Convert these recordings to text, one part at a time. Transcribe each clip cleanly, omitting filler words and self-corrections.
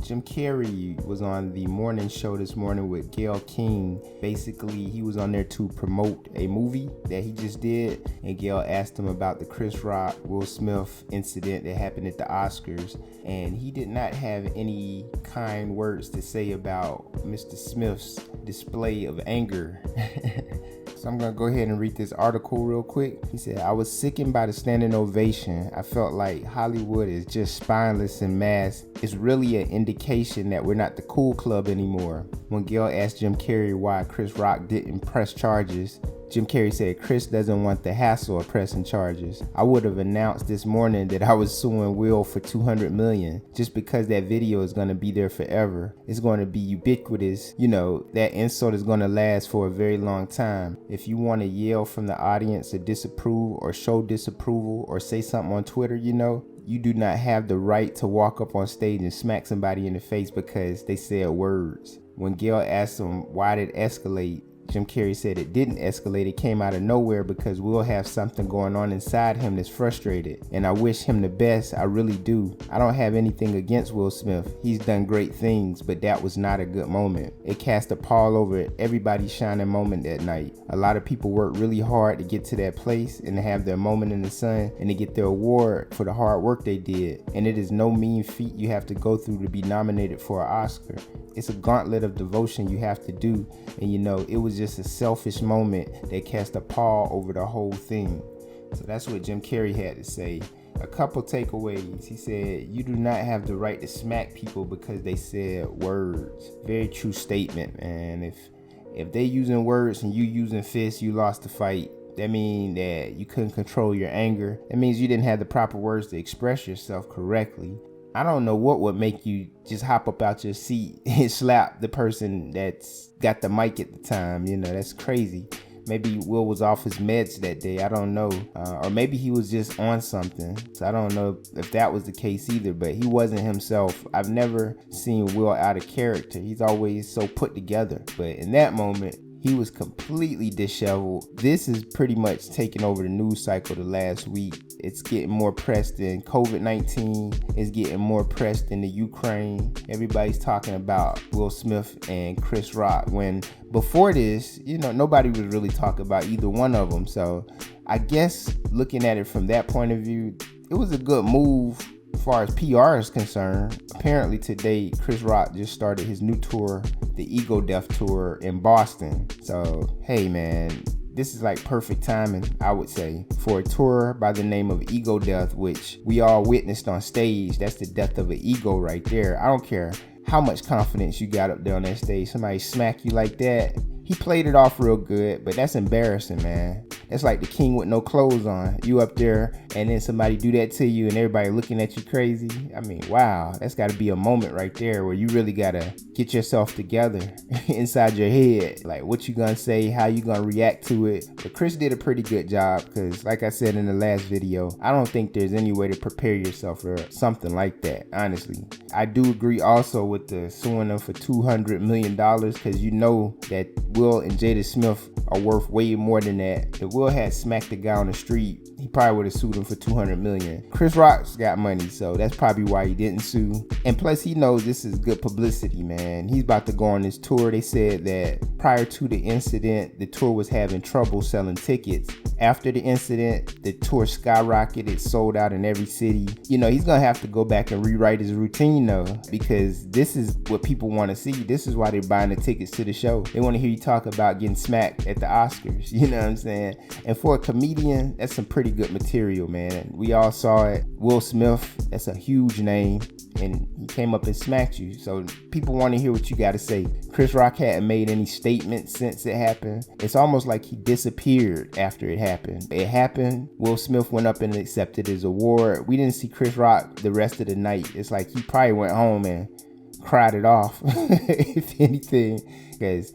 Jim Carrey was on the morning show this morning with Gayle King. Basically, he was on there to promote a movie that he just did, and Gayle asked him about the Chris Rock, Will Smith incident that happened at the Oscars, and he did not have any kind words to say about Mr. Smith's display of anger. So I'm going to go ahead and read this article real quick. He said, "I was sickened by the standing ovation. I felt like Hollywood is just spineless and mass. It's really an indication that we're not the cool club anymore." When Gayle asked Jim Carrey why Chris Rock didn't press charges, Jim Carrey said, "Chris doesn't want the hassle of pressing charges. I would have announced this morning that I was suing Will for $200 million just because that video is going to be there forever. It's going to be ubiquitous. You know, that insult is going to last for a very long time. If you want to yell from the audience or disapprove or show disapproval or say something on Twitter, you do not have the right to walk up on stage and smack somebody in the face because they said words." When Gayle asked him why did it escalate, Jim Carrey said it didn't escalate. It came out of nowhere because Will have something going on inside him that's frustrated. And I wish him the best. I really do. I don't have anything against Will Smith. He's done great things, but that was not a good moment. It cast a pall over everybody's shining moment that night. A lot of people worked really hard to get to that place and to have their moment in the sun and to get their award for the hard work they did. And it is no mean feat you have to go through to be nominated for an Oscar. It's a gauntlet of devotion you have to do. And it was just a selfish moment that cast a pall over the whole thing. So that's what Jim Carrey had to say. A couple takeaways. He said, "You do not have the right to smack people because they said words." Very true statement, man. If they using words and you using fists, you lost the fight. That means that you couldn't control your anger. That means you didn't have the proper words to express yourself correctly. I don't know what would make you just hop up out your seat and slap the person that's got the mic at the time. That's crazy. Maybe Will was off his meds that day. I don't know. Or maybe he was just on something. So I don't know if that was the case either, but he wasn't himself. I've never seen Will out of character. He's always so put together. But in that moment, he was completely disheveled. This is pretty much taking over the news cycle the last week. It's getting more press than COVID-19. It's getting more press than the Ukraine. Everybody's talking about Will Smith and Chris Rock, when before this, nobody was really talking about either one of them. So I guess looking at it from that point of view, it was a good move as far as PR is concerned. Apparently today, Chris Rock just started his new tour, the Ego Death Tour in Boston. So, hey man, this is like perfect timing, I would say, for a tour by the name of Ego Death, which we all witnessed on stage. That's the death of an ego right there. I don't care how much confidence you got up there on that stage. Somebody smack you like that. He played it off real good, but that's embarrassing, man. That's like the king with no clothes on. You up there and then somebody do that to you and everybody looking at you crazy. I mean, wow, that's got to be a moment right there where you really got to get yourself together inside your head. Like what you gonna say, how you gonna react to it. But Chris did a pretty good job because like I said in the last video, I don't think there's any way to prepare yourself for something like that, honestly. I do agree also with the suing them for $200 million because that Will and Jada Smith are worth way more than that. If Will had smacked the guy on the street, he probably would have sued him for $200 million. Chris Rock's got money, so that's probably why he didn't sue. And plus, he knows this is good publicity, man. He's about to go on this tour. They said that prior to the incident, the tour was having trouble selling tickets. After the incident, the tour skyrocketed, sold out in every city. He's gonna have to go back and rewrite his routine though, because this is what people want to see. This is why they're buying the tickets to the show. They want to hear you talk about getting smacked at the Oscars. You know what I'm saying? And for a comedian, that's some pretty good material, man. We all saw it. Will Smith, that's a huge name, and he came up and smacked you. So people want to hear what you got to say. Chris Rock hadn't made any statements since it happened. It's almost like he disappeared after it happened. It happened. Will Smith went up and accepted his award. We didn't see Chris Rock the rest of the night. It's like he probably went home and cried it off, if anything, because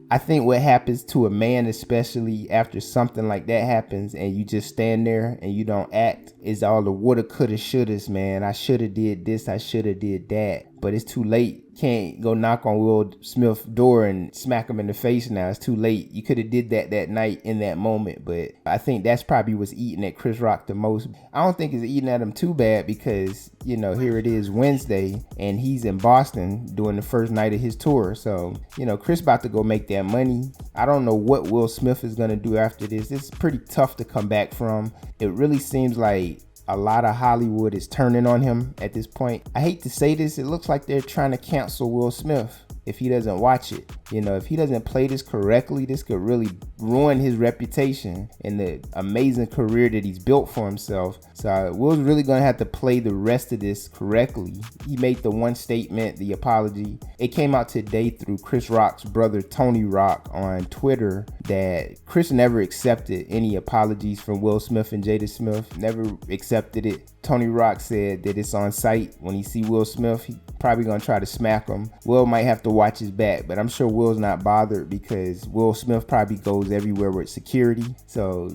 I think what happens to a man, especially after something like that happens and you just stand there and you don't act, is all the woulda, coulda, shouldas, man. I shoulda did this, I shoulda did that. but it's too late. Can't go knock on Will Smith's door and smack him in the face now. It's too late. You could have did that night in that moment, but I think that's probably what's eating at Chris Rock the most. I don't think it's eating at him too bad because, here it is Wednesday and he's in Boston doing the first night of his tour. So, Chris about to go make that money. I don't know what Will Smith is going to do after this. It's pretty tough to come back from. It really seems like a lot of Hollywood is turning on him at this point. I hate to say this, it looks like they're trying to cancel Will Smith if he doesn't watch it. If he doesn't play this correctly, this could really ruin his reputation and the amazing career that he's built for himself. So Will's really gonna have to play the rest of this correctly. He made the one statement, the apology. It came out today through Chris Rock's brother Tony Rock on Twitter that Chris never accepted any apologies from Will Smith and Jada Smith, never accepted it. Tony Rock said that it's on sight. When he see Will Smith, he probably gonna try to smack him. Will might have to watch his back, but I'm sure Will's not bothered because Will Smith probably goes everywhere with security. So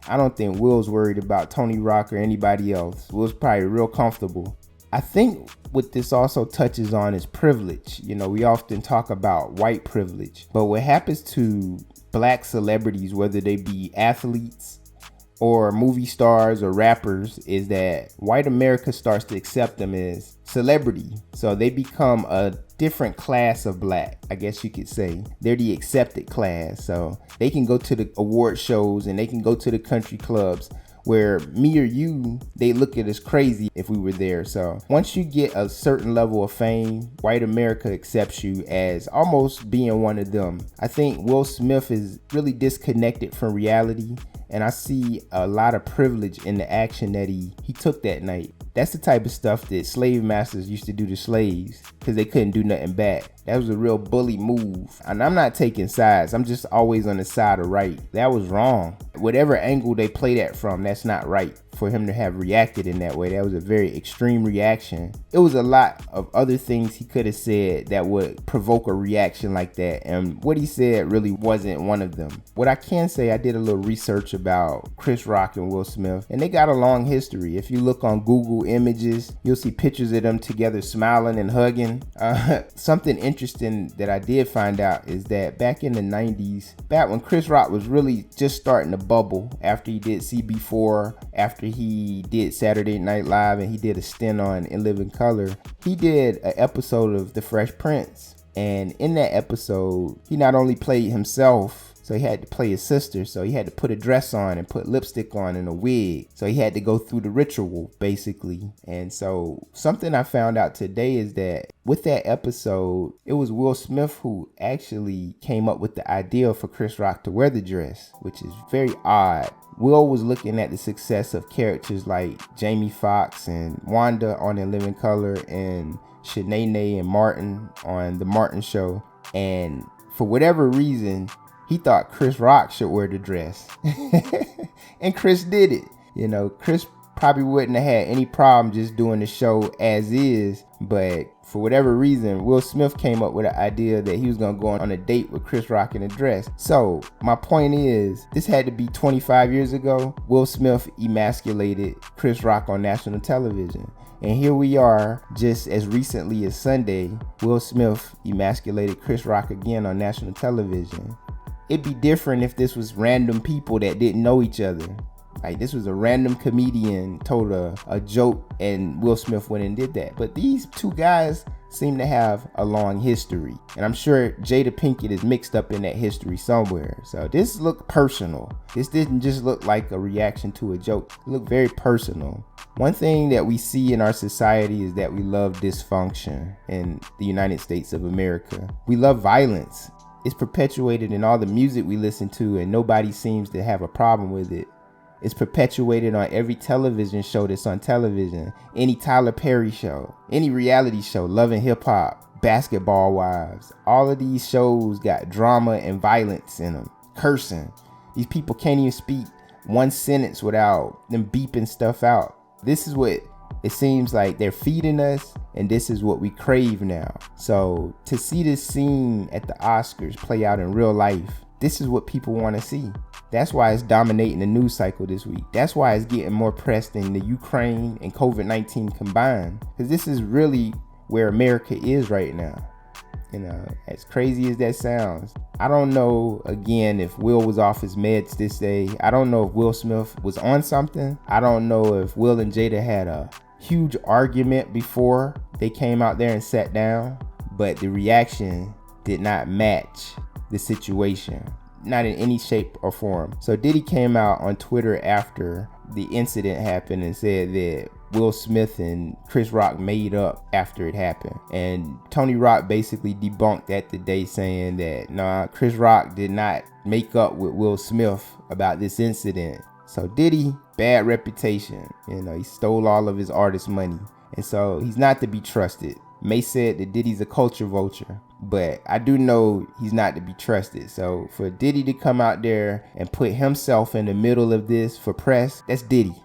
I don't think Will's worried about Tony Rock or anybody else. Will's probably real comfortable. I think what this also touches on is privilege. We often talk about white privilege, but what happens to black celebrities, whether they be athletes or movie stars or rappers, is that white America starts to accept them as celebrity. So they become a different class of black, I guess you could say. They're the accepted class. So they can go to the award shows and they can go to the country clubs where me or you, they look at us crazy if we were there. So once you get a certain level of fame, white America accepts you as almost being one of them. I think Will Smith is really disconnected from reality, and I see a lot of privilege in the action that he took that night. That's the type of stuff that slave masters used to do to slaves because they couldn't do nothing back. That was a real bully move. And I'm not taking sides. I'm just always on the side of right. That was wrong. Whatever angle they play that from, that's not right for him to have reacted in that way. That was a very extreme reaction. It was a lot of other things he could have said that would provoke a reaction like that. And what he said really wasn't one of them. What I can say, I did a little research about Chris Rock and Will Smith, and they got a long history. If you look on Google Images, you'll see pictures of them together smiling and hugging. Something interesting that I did find out is that back in the 90s, back when Chris Rock was really just starting to bubble after he did CB4, after he did Saturday Night Live, and he did a stint on In Living Color, he did an episode of The Fresh Prince. And in that episode, he not only played himself, so he had to play his sister, so he had to put a dress on and put lipstick on and a wig. So he had to go through the ritual, basically. And so something I found out today is that with that episode, it was Will Smith who actually came up with the idea for Chris Rock to wear the dress, which is very odd. Will was looking at the success of characters like Jamie Foxx and Wanda on In Living Color and Shanae and Martin on The Martin Show. And for whatever reason, he thought Chris Rock should wear the dress. And Chris did it. Chris probably wouldn't have had any problem just doing the show as is, but for whatever reason, Will Smith came up with an idea that he was going to go on a date with Chris Rock in a dress. So my point is, this had to be 25 years ago. Will Smith emasculated Chris Rock on national television. And here we are, just as recently as Sunday, Will Smith emasculated Chris Rock again on national television. It'd be different if this was random people that didn't know each other. Like, this was a random comedian told a joke and Will Smith went and did that. But these two guys seem to have a long history. And I'm sure Jada Pinkett is mixed up in that history somewhere. So this looked personal. This didn't just look like a reaction to a joke. It looked very personal. One thing that we see in our society is that we love dysfunction in the United States of America. We love violence. It's perpetuated in all the music we listen to, and nobody seems to have a problem with it. It's perpetuated on every television show that's on television, any Tyler Perry show, any reality show, Love and Hip Hop, Basketball Wives. All of these shows got drama and violence in them, cursing. These people can't even speak one sentence without them beeping stuff out. This is what it seems like they're feeding us, and this is what we crave now. So to see this scene at the Oscars play out in real life, this is what people want to see. That's why it's dominating the news cycle this week. That's why it's getting more press than the Ukraine and COVID-19 combined. Because this is really where America is right now. You know, as crazy as that sounds. I don't know, again, if Will was off his meds this day. I don't know if Will Smith was on something. I don't know if Will and Jada had a huge argument before they came out there and sat down, but the reaction did not match the situation, not in any shape or form. So Diddy came out on Twitter after the incident happened and said that Will Smith and Chris Rock made up after it happened. And Tony Rock basically debunked that today, saying that nah, Chris Rock did not make up with Will Smith about this incident. So Diddy, bad reputation. You know, he stole all of his artist money. And so he's not to be trusted. May said that Diddy's a culture vulture, but I do know he's not to be trusted. So for Diddy to come out there and put himself in the middle of this for press, that's Diddy.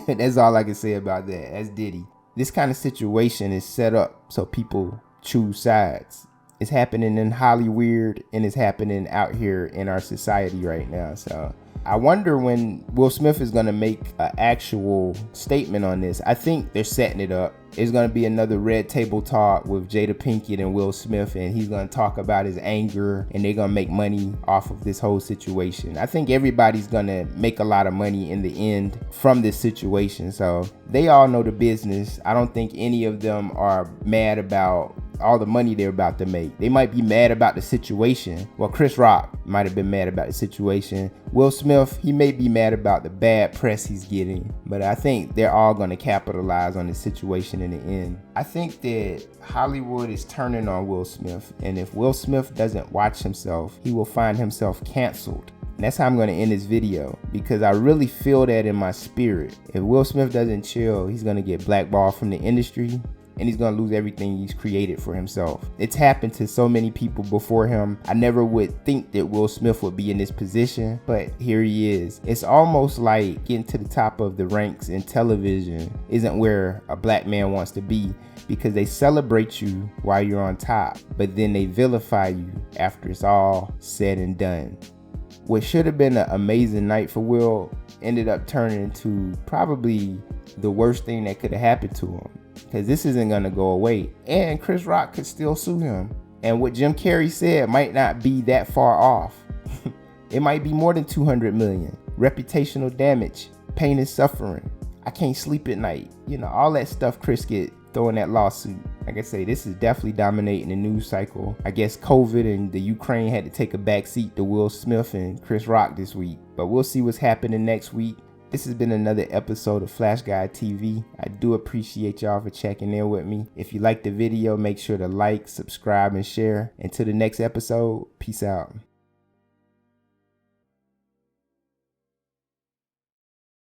That's all I can say about that. That's Diddy. This kind of situation is set up so people choose sides. It's happening in Hollywood and it's happening out here in our society right now. So I wonder when Will Smith is going to make an actual statement on this. I think they're setting it up. It's going to be another red table talk with Jada Pinkett and Will Smith, and he's going to talk about his anger, and they're going to make money off of this whole situation. I think everybody's going to make a lot of money in the end from this situation. So they all know the business. I don't think any of them are mad about all the money they're about to make. They might be mad about the situation. Well, Chris Rock might have been mad about the situation. Will Smith, he may be mad about the bad press he's getting, but I think they're all going to capitalize on the situation in the end. I think that Hollywood is turning on Will Smith, and if Will Smith doesn't watch himself, he will find himself canceled. And that's how I'm going to end this video, because I really feel that in my spirit. If Will Smith doesn't chill, he's going to get blackballed from the industry, and he's gonna lose everything he's created for himself. It's happened to so many people before him. I never would think that Will Smith would be in this position, but here he is. It's almost like getting to the top of the ranks in television isn't where a black man wants to be, because they celebrate you while you're on top, but then they vilify you after it's all said and done. What should have been an amazing night for Will ended up turning into probably the worst thing that could have happened to him, because this isn't going to go away, and Chris Rock could still sue him. And what Jim Carrey said might not be that far off. It might be more than 200 million. Reputational damage, pain and suffering, I can't sleep at night, you know, all that stuff Chris get throwing that lawsuit. Like I say, this is definitely dominating the news cycle. I guess COVID and the Ukraine had to take a back seat to Will Smith and Chris Rock this week, but we'll see what's happening next week. This has been another episode of Flash Guy TV. I do appreciate y'all for checking in with me. If you liked the video, make sure to like, subscribe, and share. Until the next episode, peace out.